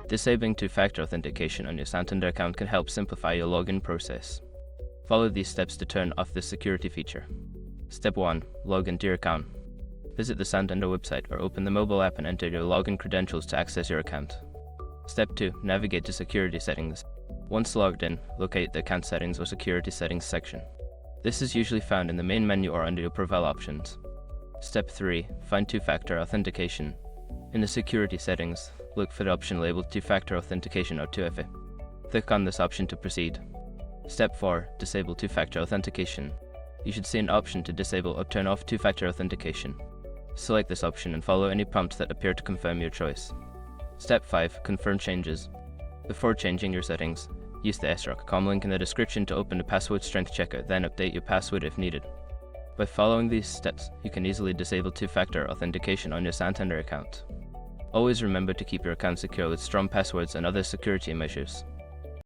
Disabling two-factor authentication on your Santander account can help simplify your login process. Follow these steps to turn off this security feature. Step 1. Log into your account. Visit the Santander website or open the mobile app and enter your login credentials to access your account. Step 2. Navigate to Security Settings. Once logged in, locate the Account Settings or Security Settings section. This is usually found in the main menu or under your profile options. Step 3. Find two-factor authentication. In the Security Settings, look for the option labeled Two-factor Authentication or 2FA. Click on this option to proceed. Step 4. Disable two-factor authentication. You should see an option to disable or turn off two-factor authentication. Select this option and follow any prompts that appear to confirm your choice. Step 5. Confirm changes. Before changing your settings, use the sroc.com link in the description to open the password strength checker, then update your password if needed. By following these steps, you can easily disable two-factor authentication on your Santander account. Always remember to keep your account secure with strong passwords and other security measures.